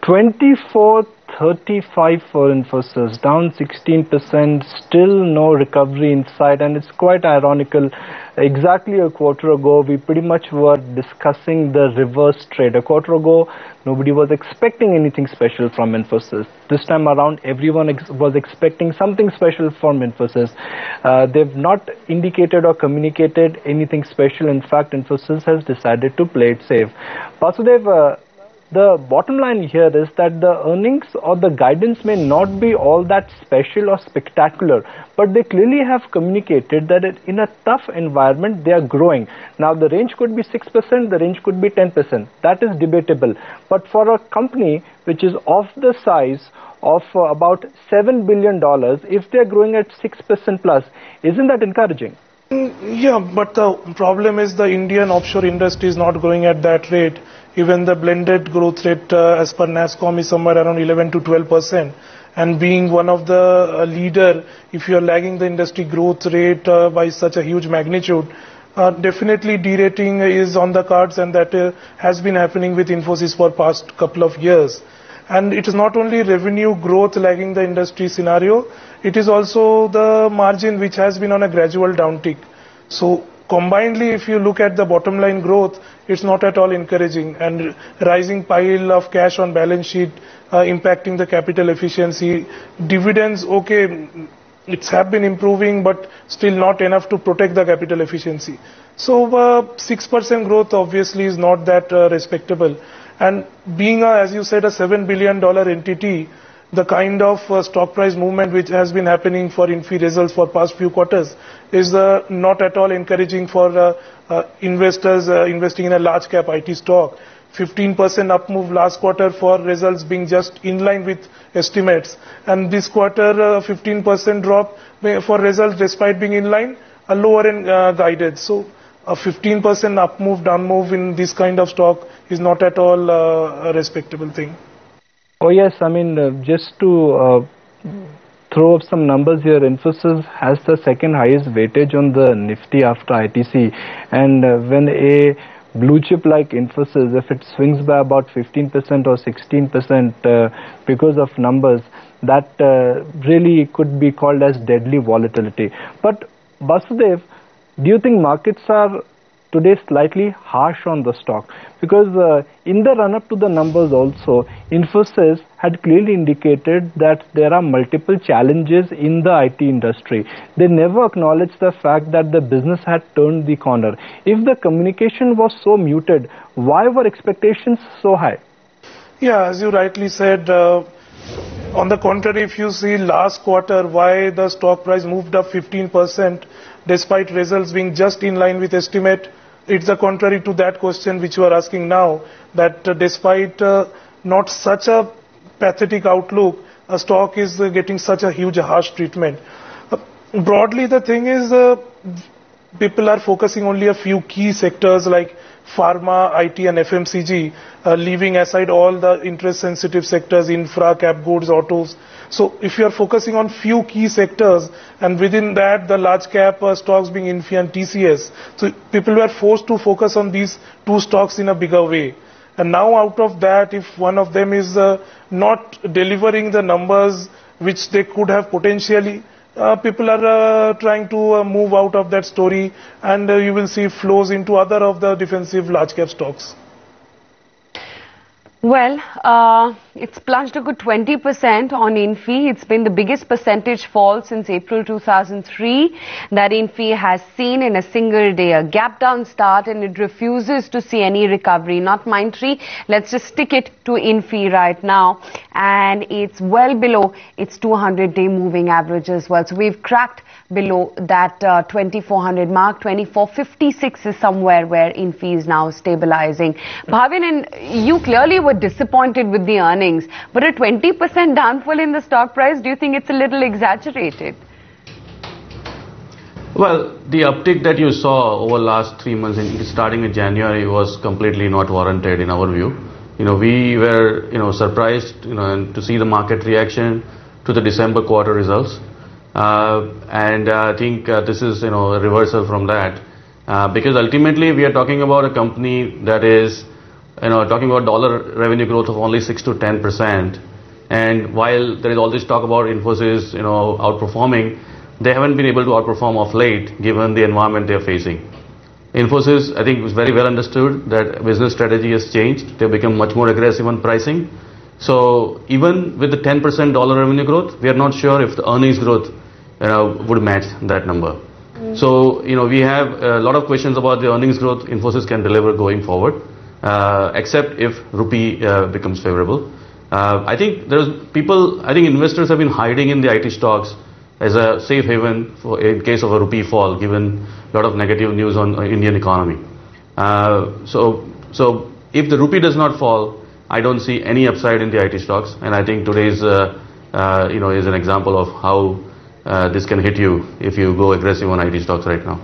24.35 for Infosys, down 16%, still no recovery in sight, and it's quite ironical. Exactly a quarter ago, we pretty much were discussing the reverse trade. A quarter ago, nobody was expecting anything special from Infosys. This time around, everyone was expecting something special from Infosys. They've not indicated or communicated anything special. In fact, Infosys has decided to play it safe. Vasudev, the bottom line here is that the earnings or the guidance may not be all that special or spectacular, but they clearly have communicated that in a tough environment they are growing. Now the range could be 6%, the range could be 10%. That is debatable. But for a company which is of the size of about $7 billion, if they are growing at 6% plus, isn't that encouraging? Yeah, but the problem is the Indian offshore industry is not growing at that rate. Even the blended growth rate as per NASSCOM is somewhere around 11 to 12%. And being one of the leader, if you are lagging the industry growth rate by such a huge magnitude, definitely derating is on the cards, and that has been happening with Infosys for past couple of years. And it is not only revenue growth lagging the industry scenario, it is also the margin which has been on a gradual downtick. So combinedly, if you look at the bottom line growth, it's not at all encouraging, and rising pile of cash on balance sheet impacting the capital efficiency. Dividends, okay, it's have been improving, but still not enough to protect the capital efficiency. So 6% growth obviously is not that respectable. And being, as you said, a $7 billion entity, the kind of stock price movement which has been happening for Infi results for past few quarters is not at all encouraging for investors investing in a large cap IT stock. 15% up move last quarter for results being just in line with estimates, and this quarter 15% drop for results despite being in line, a lower end guided. So a 15% up move, down move in this kind of stock is not at all a respectable thing. Oh yes, I mean, just to throw up some numbers here, Infosys has the second highest weightage on the Nifty after ITC, and when a blue chip like Infosys, if it swings by about 15% or 16% because of numbers, that really could be called as deadly volatility. But Vasudev, do you think markets are today slightly harsh on the stock? Because in the run-up to the numbers also, Infosys had clearly indicated that there are multiple challenges in the IT industry. They never acknowledged the fact that the business had turned the corner. If the communication was so muted, why were expectations so high? Yeah, as you rightly said, on the contrary, if you see last quarter, why the stock price moved up 15% despite results being just in line with estimate, it's the contrary to that question which you are asking now, that despite not such a pathetic outlook, a stock is getting such a huge harsh treatment. Broadly, the thing is, people are focusing only a few key sectors like pharma, IT and FMCG, leaving aside all the interest-sensitive sectors, infra, cap goods, autos. So if you are focusing on few key sectors, and within that the large cap stocks being Infi and TCS, so people were forced to focus on these two stocks in a bigger way. And now out of that, if one of them is not delivering the numbers which they could have potentially, people are trying to move out of that story, and you will see flows into other of the defensive large cap stocks. Well, it's plunged a good 20% on Infi. It's been the biggest percentage fall since April 2003 that Infi has seen in a single day. A gap down start, and it refuses to see any recovery. Not Mindtree. Let's just stick it to Infi right now. And it's well below its 200-day moving average as well. So we've cracked below that 2400 mark. 2456 is somewhere where Infi is now stabilizing. Bhavin, and you clearly were disappointed with the earnings, but a 20% downfall in the stock price, do you think it's a little exaggerated? Well, the uptick that you saw over last 3 months, starting in January, was completely not warranted in our view. We were, surprised, to see the market reaction to the December quarter results. And I think this is, a reversal from that. Because ultimately we are talking about a company that is talking about dollar revenue growth of only 6 to 10%. And while there is all this talk about Infosys, outperforming, they haven't been able to outperform of late given the environment they are facing. Infosys, I think, was very well understood that business strategy has changed. They've become much more aggressive on pricing. So even with the 10% dollar revenue growth, we are not sure if the earnings growth would match that number. So, we have a lot of questions about the earnings growth Infosys can deliver going forward, except if rupee becomes favorable. I think investors have been hiding in the IT stocks as a safe haven in case of a rupee fall, given a lot of negative news on Indian economy. So if the rupee does not fall, I don't see any upside in the IT stocks, and I think today's is an example of how this can hit you if you go aggressive on IT stocks right now.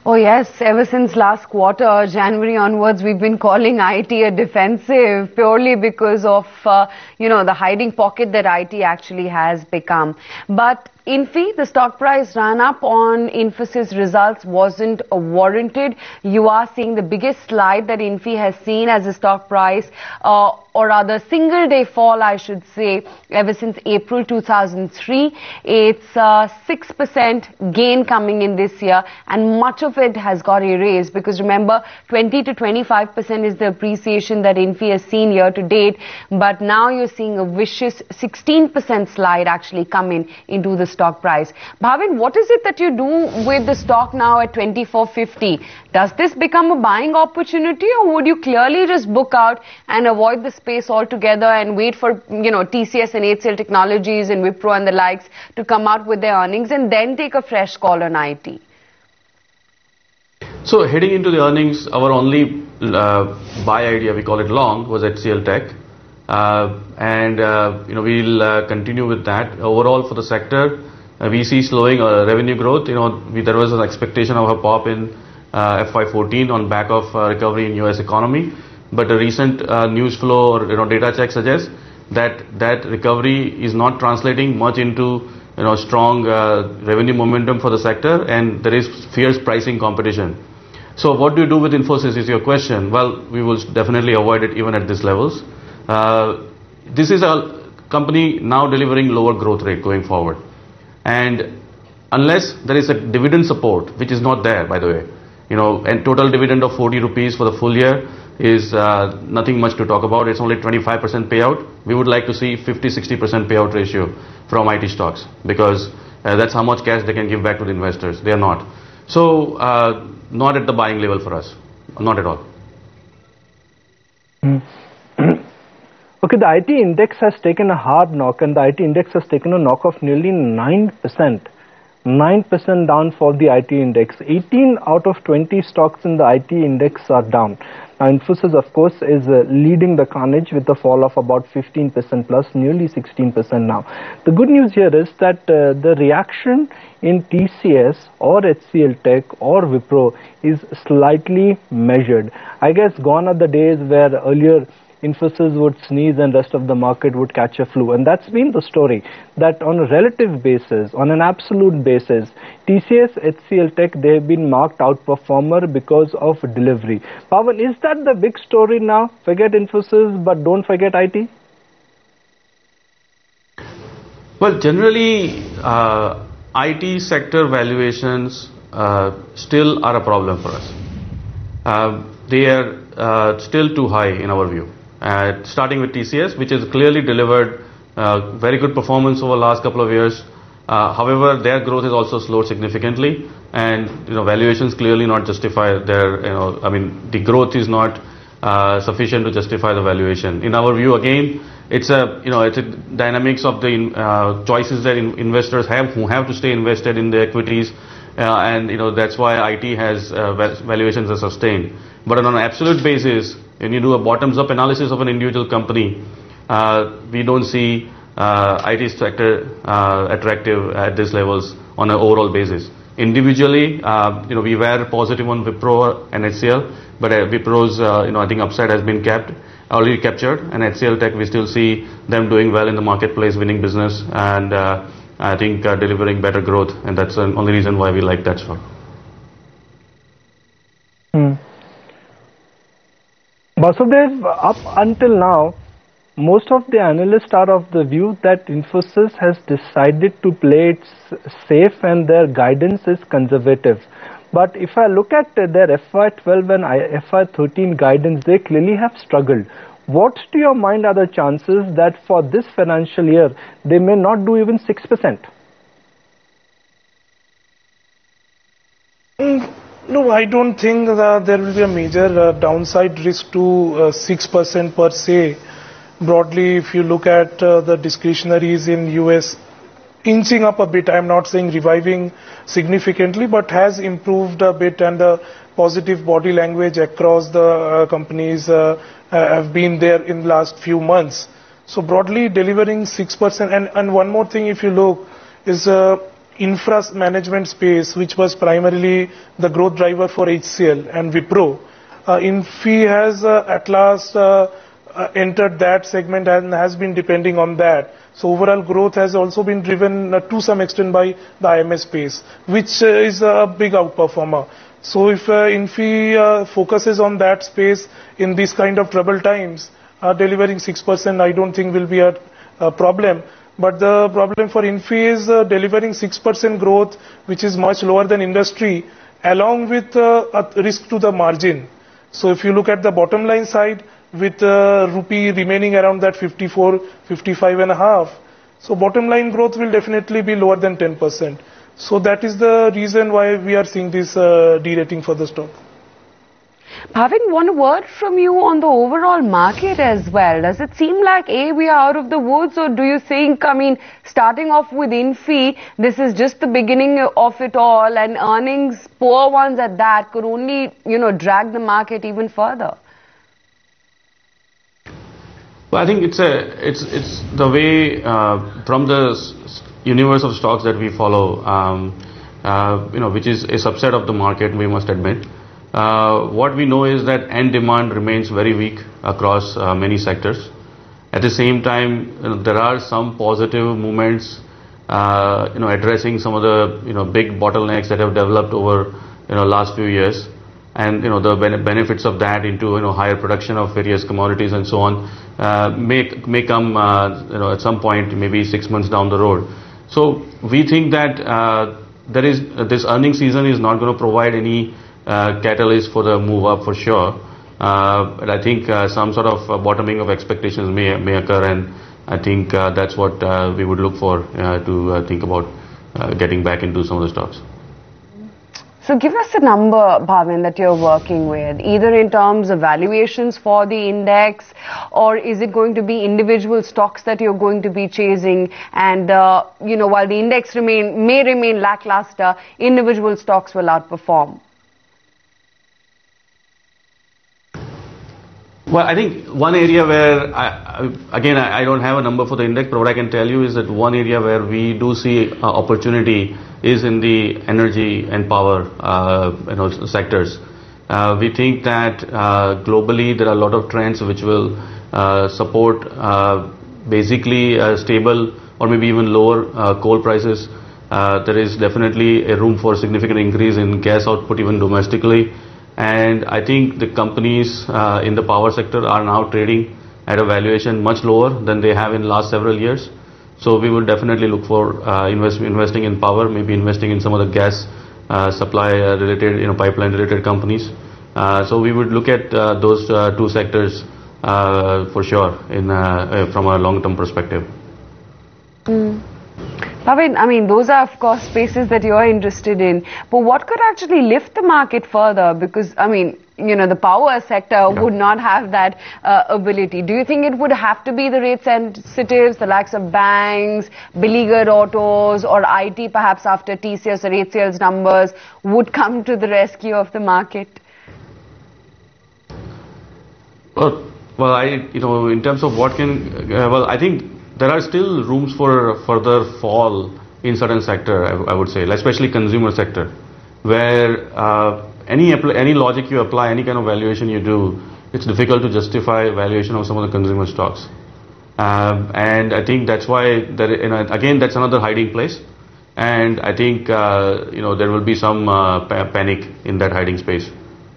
Oh yes, ever since last quarter, January onwards, we've been calling IT a defensive purely because of, the hiding pocket that IT actually has become. But Infi, the stock price ran up on Infosys results wasn't warranted. You are seeing the biggest slide that Infi has seen as a stock price, or rather single day fall, I should say, ever since April 2003. It's 6% gain coming in this year, and much of it has got erased because remember, 20 to 25% is the appreciation that Infi has seen year to date, but now you're seeing a vicious 16% slide actually come into the stock price. Bhavin, what is it that you do with the stock now at 24.50? Does this become a buying opportunity, or would you clearly just book out and avoid the space altogether and wait for TCS and HCL Technologies and Wipro and the likes to come out with their earnings and then take a fresh call on IT? So heading into the earnings, our only buy idea, we call it long, was HCL Tech. We'll continue with that. Overall for the sector, we see slowing revenue growth. There was an expectation of a pop in FY14 on back of recovery in US economy. But the recent news flow or data check suggests that recovery is not translating much into strong revenue momentum for the sector, and there is fierce pricing competition. So what do you do with Infosys is your question. Well, we will definitely avoid it even at these levels. This is a company now delivering lower growth rate going forward, and unless there is a dividend support, which is not there by the way, and total dividend of 40 rupees for the full year is nothing much to talk about. It's only 25% payout. We would like to see 50-60% payout ratio from IT stocks, because that's how much cash they can give back to the investors. They are not. So not at the buying level for us, not at all. Okay, the IT index has taken a hard knock, and the IT index has taken a knock of nearly 9%. 9% down for the IT index. 18 out of 20 stocks in the IT index are down. Now, Infosys, of course, is leading the carnage with a fall of about 15% plus, nearly 16% now. The good news here is that the reaction in TCS or HCL Tech or Wipro is slightly measured. I guess gone are the days where earlier Infosys would sneeze and rest of the market would catch a flu. And that's been the story, that on a relative basis, on an absolute basis, TCS, HCL Tech, they have been marked outperformer because of delivery. Pawan, is that the big story now? Forget Infosys, but don't forget IT? Well, generally, IT sector valuations still are a problem for us. They are still too high in our view. Starting with TCS, which has clearly delivered very good performance over the last couple of years. However, their growth has also slowed significantly, and valuations clearly not justify their. The growth is not sufficient to justify the valuation. In our view, again, it's a dynamics of the choices that investors have who have to stay invested in the equities, and that's why IT has valuations are sustained. But on an absolute basis, when you do a bottoms-up analysis of an individual company, we don't see IT sector attractive at these levels on an overall basis. Individually, we were positive on Wipro and HCL, but Wipro's I think upside has been already captured, and HCL Tech we still see them doing well in the marketplace, winning business, and I think delivering better growth, and that's the only reason why we like that stock. Basudev, up until now, most of the analysts are of the view that Infosys has decided to play it safe and their guidance is conservative. But if I look at their FY12 and FY13 guidance, they clearly have struggled. What to your mind are the chances that for this financial year, they may not do even 6%? No, I don't think that there will be a major downside risk to 6% per se. Broadly, if you look at the discretionaries in US, inching up a bit, I'm not saying reviving significantly, but has improved a bit, and the positive body language across the companies have been there in the last few months. So broadly delivering 6%, and one more thing if you look is infra management space, which was primarily the growth driver for HCL and Wipro. Infi has at last entered that segment and has been depending on that. So overall growth has also been driven to some extent by the IMS space, which is a big outperformer. So if Infi focuses on that space in this kind of troubled times, delivering 6% I don't think will be a problem. But the problem for Infi is delivering 6% growth, which is much lower than industry, along with a risk to the margin. So if you look at the bottom line side, with rupee remaining around that 54, 55 and a half, so bottom line growth will definitely be lower than 10%. So that is the reason why we are seeing this de-rating for the stock. Bhavin, one word from you on the overall market as well. Does it seem like, A, we are out of the woods, or do you think, I mean, starting off with Infi, this is just the beginning of it all, and earnings, poor ones at that, could only, drag the market even further? Well, I think it's the way from the universe of stocks that we follow, which is a subset of the market, we must admit. What we know is that end demand remains very weak across many sectors. At the same time, there are some positive movements, addressing some of the big bottlenecks that have developed over last few years, and the benefits of that into higher production of various commodities and so on may come at some point, maybe 6 months down the road. So we think that this earnings season is not going to provide any catalyst for the move up for sure, but I think some sort of bottoming of expectations may occur, and I think that's what we would look for to think about getting back into some of the stocks. So give us a number, Bhavin, that you're working with, either in terms of valuations for the index, or is it going to be individual stocks that you're going to be chasing? And, while the index may remain lackluster, individual stocks will outperform. Well, I think one area where, I don't have a number for the index, but what I can tell you is that one area where we do see opportunity is in the energy and power sectors. We think that globally there are a lot of trends which will support basically stable or maybe even lower coal prices. There is definitely a room for significant increase in gas output even domestically. And I think the companies in the power sector are now trading at a valuation much lower than they have in the last several years. So we would definitely look for investing in power, maybe investing in some of the gas supply related, pipeline related companies. So we would look at those two sectors for sure from a long-term perspective. Bhavin, I mean, those are, of course, spaces that you're interested in. But what could actually lift the market further? Because, I mean, the power sector would not have that ability. Do you think it would have to be the rate sensitives, the likes of banks, beleaguered autos, or IT perhaps after TCS or HCL's numbers would come to the rescue of the market? Well, in terms of what can, I think there are still rooms for further fall in certain sector, I would say, especially consumer sector, where any logic you apply, any kind of valuation you do, it's difficult to justify valuation of some of the consumer stocks. And I think that's why, again, that's another hiding place. And I think, there will be some panic in that hiding space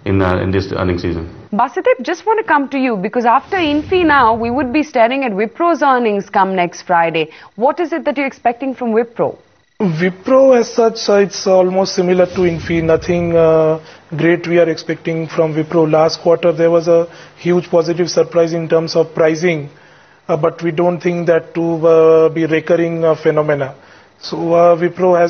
in this earnings season. Basudeb, just want to come to you because after Infy now, we would be staring at Wipro's earnings come next Friday. What is it that you're expecting from Wipro? Wipro as such, it's almost similar to Infy. Nothing great we are expecting from Wipro. Last quarter there was a huge positive surprise in terms of pricing, but we don't think that to be recurring phenomena. So Wipro has